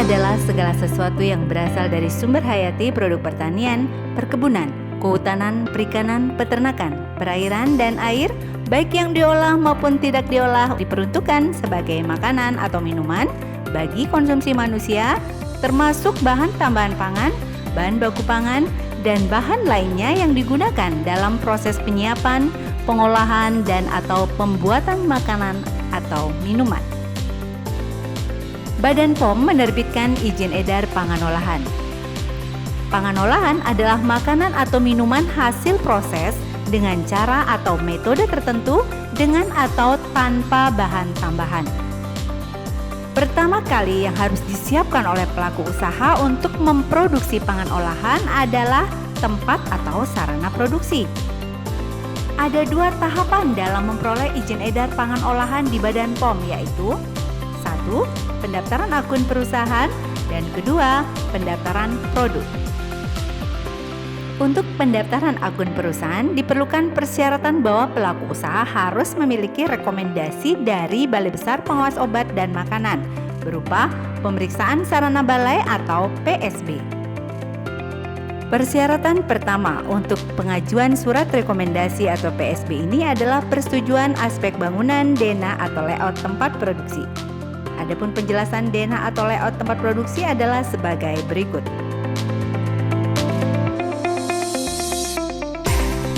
adalah segala sesuatu yang berasal dari sumber hayati produk pertanian, perkebunan, kehutanan, perikanan, peternakan, perairan, dan air, baik yang diolah maupun tidak diolah, diperuntukkan sebagai makanan atau minuman bagi konsumsi manusia, termasuk bahan tambahan pangan, bahan baku pangan, dan bahan lainnya yang digunakan dalam proses penyiapan, pengolahan, dan atau pembuatan makanan atau minuman. Badan POM menerbitkan izin edar pangan olahan. Pangan olahan adalah makanan atau minuman hasil proses dengan cara atau metode tertentu dengan atau tanpa bahan tambahan. Pertama kali yang harus disiapkan oleh pelaku usaha untuk memproduksi pangan olahan adalah tempat atau sarana produksi. Ada 2 tahapan dalam memperoleh izin edar pangan olahan di Badan POM, yaitu 1. Pendaftaran akun perusahaan, dan 2. Pendaftaran produk. Untuk pendaftaran akun perusahaan diperlukan persyaratan bahwa pelaku usaha harus memiliki rekomendasi dari Balai Besar Pengawas Obat dan Makanan berupa pemeriksaan sarana balai atau PSB. Persyaratan pertama untuk pengajuan surat rekomendasi atau PSB ini adalah persetujuan aspek bangunan, denah atau layout tempat produksi. Adapun penjelasan denah atau layout tempat produksi adalah sebagai berikut.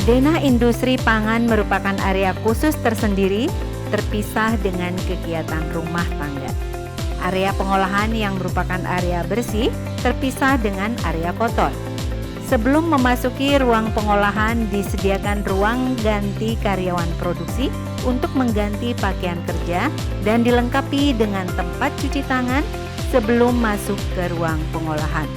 Denah industri pangan merupakan area khusus tersendiri terpisah dengan kegiatan rumah tangga. Area pengolahan yang merupakan area bersih terpisah dengan area kotor. Sebelum memasuki ruang pengolahan disediakan ruang ganti karyawan produksi untuk mengganti pakaian kerja dan dilengkapi dengan tempat cuci tangan sebelum masuk ke ruang pengolahan.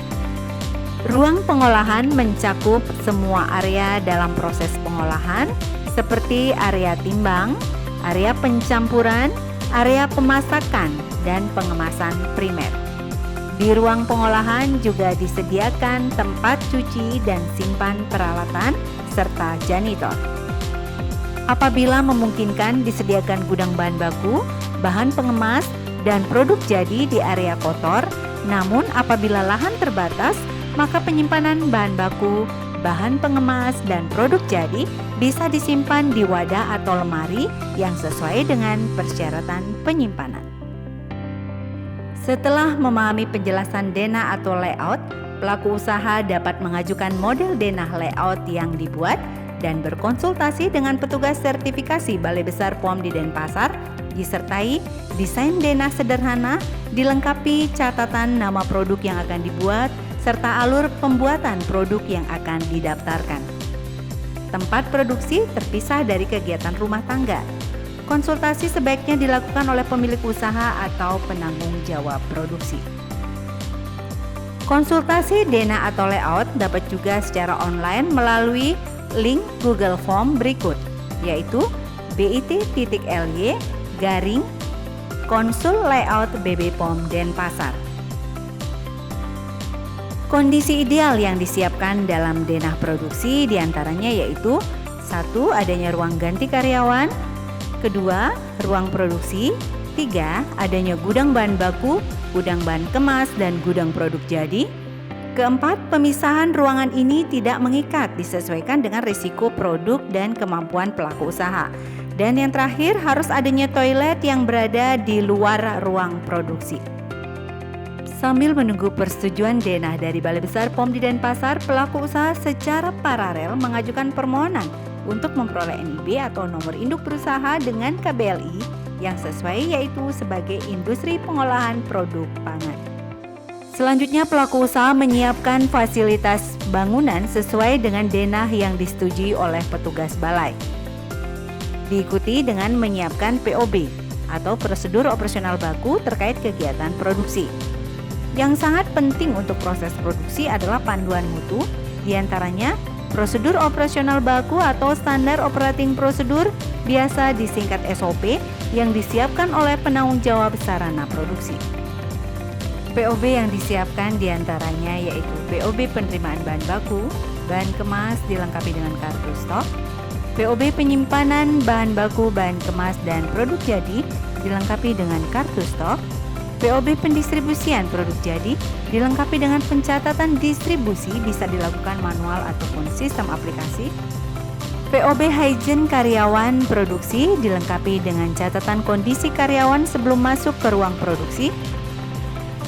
Ruang pengolahan mencakup semua area dalam proses pengolahan seperti area timbang, area pencampuran, area pemasakan, dan pengemasan primer. Di ruang pengolahan juga disediakan tempat cuci dan simpan peralatan serta janitor. Apabila memungkinkan disediakan gudang bahan baku, bahan pengemas, dan produk jadi di area kotor, namun apabila lahan terbatas, maka penyimpanan bahan baku, bahan pengemas, dan produk jadi bisa disimpan di wadah atau lemari yang sesuai dengan persyaratan penyimpanan. Setelah memahami penjelasan denah atau layout, pelaku usaha dapat mengajukan model denah layout yang dibuat dan berkonsultasi dengan petugas sertifikasi Balai Besar POM di Denpasar, disertai desain denah sederhana, dilengkapi catatan nama produk yang akan dibuat, serta alur pembuatan produk yang akan didaftarkan. Tempat produksi terpisah dari kegiatan rumah tangga. Konsultasi sebaiknya dilakukan oleh pemilik usaha atau penanggung jawab produksi. Konsultasi denah atau layout dapat juga secara online melalui link Google Form berikut, yaitu bit.ly/konsul layout BB POM Denpasar. Kondisi ideal yang disiapkan dalam denah produksi diantaranya yaitu 1. Adanya ruang ganti karyawan, 2. Ruang produksi, 3. Adanya gudang bahan baku, gudang bahan kemas, dan gudang produk jadi, 4. Pemisahan ruangan ini tidak mengikat, disesuaikan dengan risiko produk dan kemampuan pelaku usaha. Dan yang terakhir, harus adanya toilet yang berada di luar ruang produksi. Sambil menunggu persetujuan denah dari Balai Besar POM di Denpasar, pelaku usaha secara paralel mengajukan permohonan untuk memperoleh NIB atau nomor induk berusaha dengan KBLI yang sesuai, yaitu sebagai industri pengolahan produk pangan. Selanjutnya, pelaku usaha menyiapkan fasilitas bangunan sesuai dengan denah yang disetujui oleh petugas balai. Diikuti dengan menyiapkan POB atau prosedur operasional baku terkait kegiatan produksi. Yang sangat penting untuk proses produksi adalah panduan mutu, diantaranya prosedur operasional baku atau standar operating prosedur, biasa disingkat SOP, yang disiapkan oleh penanggung jawab sarana produksi. POB yang disiapkan diantaranya yaitu POB penerimaan bahan baku, bahan kemas dilengkapi dengan kartu stok, POB penyimpanan bahan baku, bahan kemas, dan produk jadi dilengkapi dengan kartu stok, POB pendistribusian produk jadi dilengkapi dengan pencatatan distribusi bisa dilakukan manual ataupun sistem aplikasi. POB hygiene karyawan produksi dilengkapi dengan catatan kondisi karyawan sebelum masuk ke ruang produksi.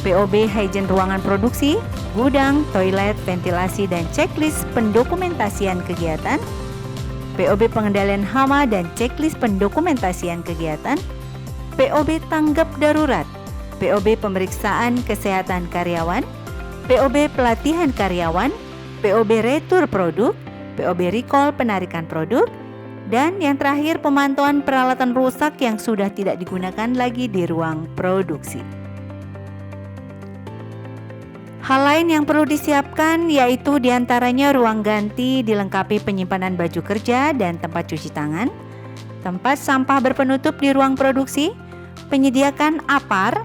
POB hygiene ruangan produksi, gudang, toilet, ventilasi, dan checklist pendokumentasian kegiatan. POB pengendalian hama dan checklist pendokumentasian kegiatan. POB tanggap darurat. POB pemeriksaan kesehatan karyawan, POB pelatihan karyawan, POB retur produk, POB recall penarikan produk, dan yang terakhir pemantauan peralatan rusak yang sudah tidak digunakan lagi di ruang produksi. Hal lain yang perlu disiapkan yaitu diantaranya ruang ganti dilengkapi penyimpanan baju kerja dan tempat cuci tangan, tempat sampah berpenutup di ruang produksi, penyediakan APAR,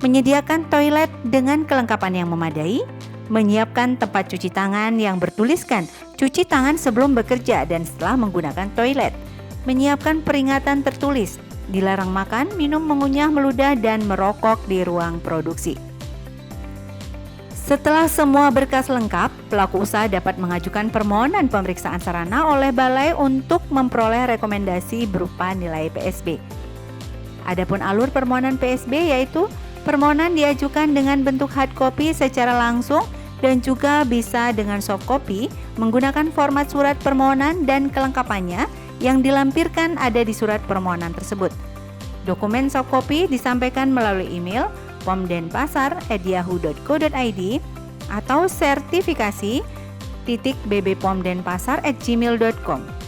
menyediakan toilet dengan kelengkapan yang memadai, menyiapkan tempat cuci tangan yang bertuliskan cuci tangan sebelum bekerja dan setelah menggunakan toilet, menyiapkan peringatan tertulis, dilarang makan, minum, mengunyah, meludah, dan merokok di ruang produksi. Setelah semua berkas lengkap, pelaku usaha dapat mengajukan permohonan pemeriksaan sarana oleh Balai untuk memperoleh rekomendasi berupa nilai PSB. Adapun alur permohonan PSB yaitu permohonan diajukan dengan bentuk hard copy secara langsung dan juga bisa dengan soft copy menggunakan format surat permohonan dan kelengkapannya yang dilampirkan ada di surat permohonan tersebut. Dokumen soft copy disampaikan melalui email pomdenpasar@yahoo.co.id atau sertifikasi.bbpomdenpasar@gmail.com.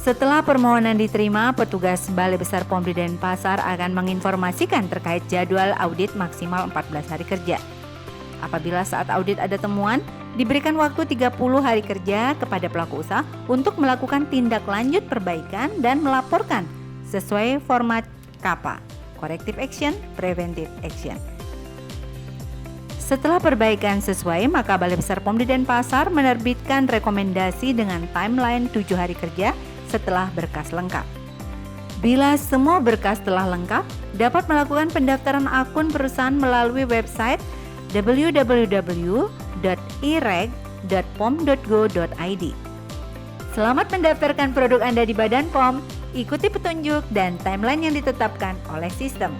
Setelah permohonan diterima, petugas Balai Besar Pom Denpasar akan menginformasikan terkait jadwal audit maksimal 14 hari kerja. Apabila saat audit ada temuan, diberikan waktu 30 hari kerja kepada pelaku usaha untuk melakukan tindak lanjut perbaikan dan melaporkan sesuai format KAPA, Corrective Action, Preventive Action. Setelah perbaikan sesuai, maka Balai Besar Pom Denpasar menerbitkan rekomendasi dengan timeline 7 hari kerja setelah berkas lengkap. Bila semua berkas telah lengkap, dapat melakukan pendaftaran akun perusahaan melalui website www.ireg.pom.go.id. Selamat mendaftarkan produk Anda di Badan POM, ikuti petunjuk dan timeline yang ditetapkan oleh sistem.